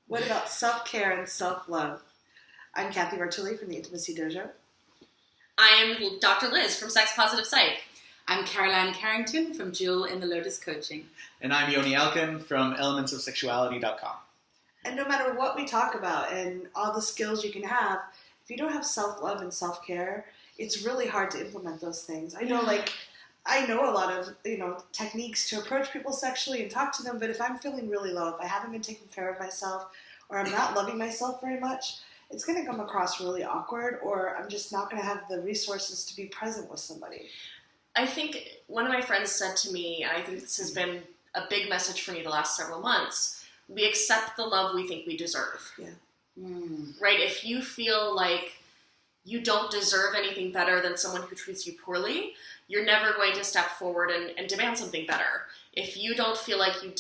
What about self-care and self-love? I'm Cathy Vartuli from the Intimacy Dojo. I am Dr. Liz from Sex Positive Psych. I'm Carrington from Jewel in the Lotus Coaching. And I'm Yoni Alkan from elementsofsexuality.com. And no matter what we talk about and all the skills you can have, if you don't have self-love and self-care, it's really hard to implement those things. I know a lot of, techniques to approach people sexually and talk to them, but if I'm feeling really low, if I haven't been taking care of myself, or I'm not loving myself very much, it's going to come across really awkward, or I'm just not going to have the resources to be present with somebody. I think one of my friends said to me, and I think this has been a big message for me the last several months, we accept the love we think we deserve. Yeah. Right? If you feel like you don't deserve anything better than someone who treats you poorly, you're never going to step forward and demand something better. If you don't feel like you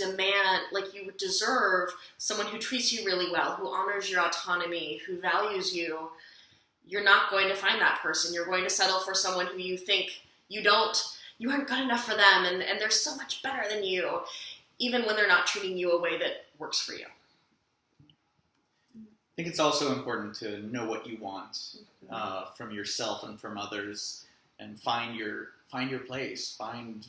deserve someone who treats you really well, who honors your autonomy, who values you, you're not going to find that person. You're going to settle for someone who you think you aren't good enough for them, and they're so much better than you, even when they're not treating you a way that works for you. I think it's also important to know what you want from yourself and from others, and find your place, find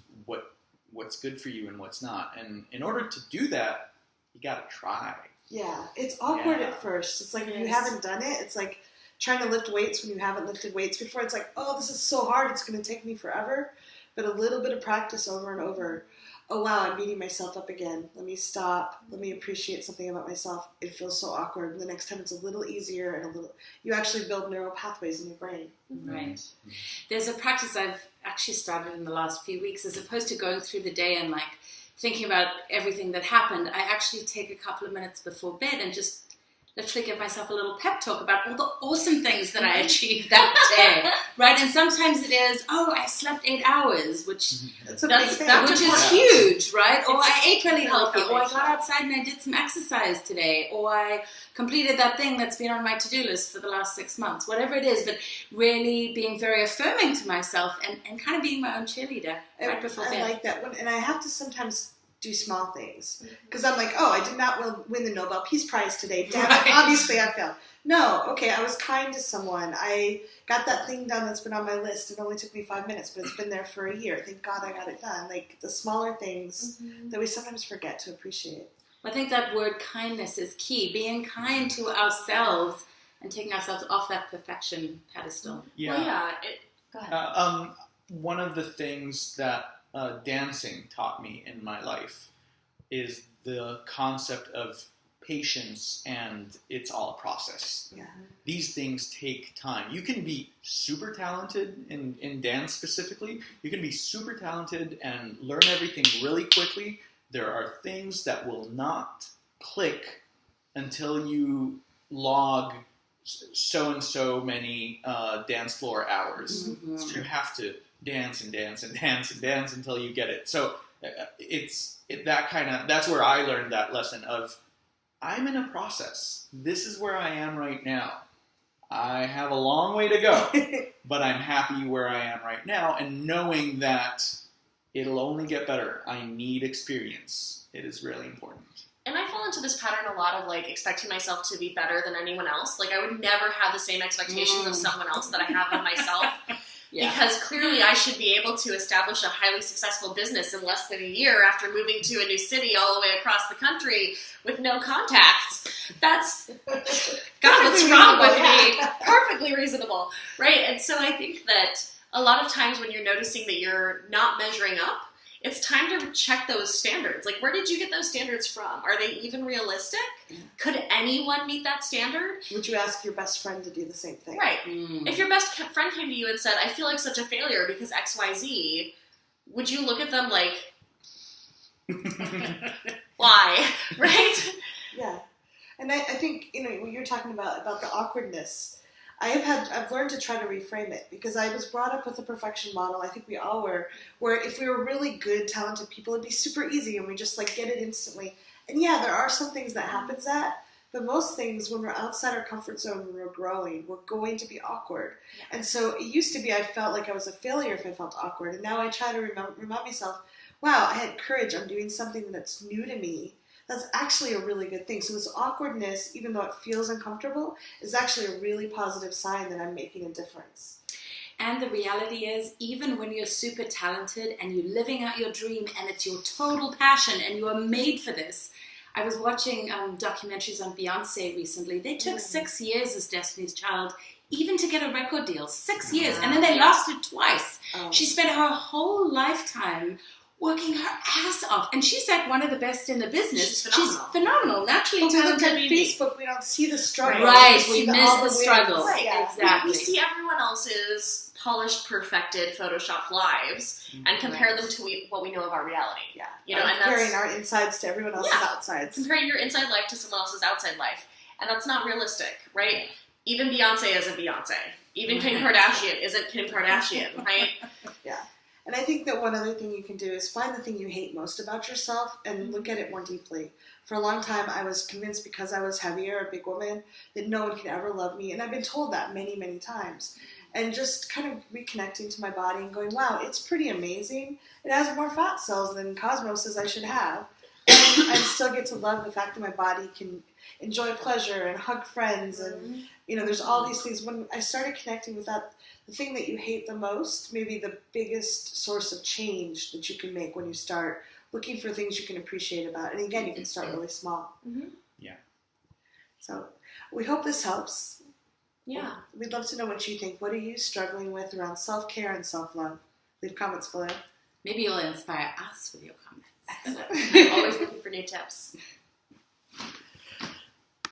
what's good for you and what's not. And in order to do that, you got to try. Yeah, it's awkward at first. It's like when you haven't done it, it's like trying to lift weights when you haven't lifted weights before. It's like, oh, this is so hard, it's going to take me forever. But a little bit of practice over and over. Oh, wow, I'm beating myself up again. Let me stop. Let me appreciate something about myself. It feels so awkward. And the next time it's a little easier and you actually build neural pathways in your brain. Right. There's a practice I've actually started in the last few weeks. As opposed to going through the day and thinking about everything that happened, I actually take a couple of minutes before bed and just literally give myself a little pep talk about all the awesome things that I achieved that day, right? And sometimes it is, I slept 8 hours, which is huge, right? Or I ate really healthy, or I got outside and I did some exercise today, or I completed that thing that's been on my to-do list for the last 6 months, whatever it is, but really being very affirming to myself and kind of being my own cheerleader right before bed. I like that one, and I have to sometimes do small things. Because I'm like, I did not win the Nobel Peace Prize today. Damn it, obviously I failed. No, okay, I was kind to someone. I got that thing done that's been on my list. It only took me 5 minutes, but it's been there for a year. Thank God I got it done. Like the smaller things that we sometimes forget to appreciate. I think that word kindness is key. Being kind to ourselves and taking ourselves off that perfection pedestal. Yeah. Go ahead. One of the things that dancing taught me in my life is the concept of patience, and it's all a process. Yeah. These things take time. You can be super talented in dance specifically. You can be super talented and learn everything really quickly. There are things that will not click until you log so and so many dance floor hours. So you have to dance and dance and dance and dance until you get it. So that's where I learned that lesson of, I'm in a process. This is where I am right now. I have a long way to go, but I'm happy where I am right now, and knowing that it'll only get better. I need experience. It is really important. And I fall into this pattern a lot of expecting myself to be better than anyone else. I would never have the same expectations of someone else that I have of myself. Yeah. Because clearly I should be able to establish a highly successful business in less than a year after moving to a new city all the way across the country with no contacts. That's, God, what's wrong with me? Perfectly reasonable, right? And so I think that a lot of times when you're noticing that you're not measuring up, it's time to check those standards. Where did you get those standards from? Are they even realistic? Could anyone meet that standard? Would you ask your best friend to do the same thing? Right. If your best friend came to you and said, I feel like such a failure because XYZ, would you look at them like, why? Right? Yeah. And I think, when you're talking about the awkwardness, I've learned to try to reframe it, because I was brought up with a perfection model. I think we all were, where if we were really good, talented people, it'd be super easy and we just get it instantly. And yeah, there are some things that happens but most things, when we're outside our comfort zone, when we're growing, we're going to be awkward. Yeah. And so it used to be I felt like I was a failure if I felt awkward. And now I try to remind myself, wow, I had courage. I'm doing something that's new to me, that's actually a really good thing. So this awkwardness, even though it feels uncomfortable, is actually a really positive sign that I'm making a difference. And the reality is, even when you're super talented and you're living out your dream and it's your total passion and you are made for this. I was watching documentaries on Beyonce recently. They took 6 years as Destiny's Child even to get a record deal. 6 years. And then they lost it twice. She spent her whole lifetime working her ass off. And she's like one of the best in the business. She's phenomenal. Naturally talented. On Facebook, we don't see the struggle. Right. We miss the struggle. Right. Yeah. Exactly. We see everyone else's polished, perfected, photoshopped lives and compare them to what we know of our reality. Yeah. You know, and comparing our insides to everyone else's outsides. Comparing your inside life to someone else's outside life. And that's not realistic, right? Even Beyonce isn't Beyonce. Even Kim Kardashian isn't Kim Kardashian, right? Yeah. And I think that one other thing you can do is find the thing you hate most about yourself and look at it more deeply. For a long time, I was convinced because I was heavier, a big woman, that no one could ever love me. And I've been told that many, many times. And just kind of reconnecting to my body and going, wow, it's pretty amazing. It has more fat cells than Cosmos says I should have. And I still get to love the fact that my body can enjoy pleasure and hug friends. And, you know, there's all these things. When I started connecting with that, the thing that you hate the most, maybe the biggest source of change that you can make when you start looking for things you can appreciate about. And again, you can start really small. Yeah. So we hope this helps. Yeah. We'd love to know what you think. What are you struggling with around self-care and self-love? Leave comments below. Maybe you'll inspire us with your comments. I'm always looking for new tips.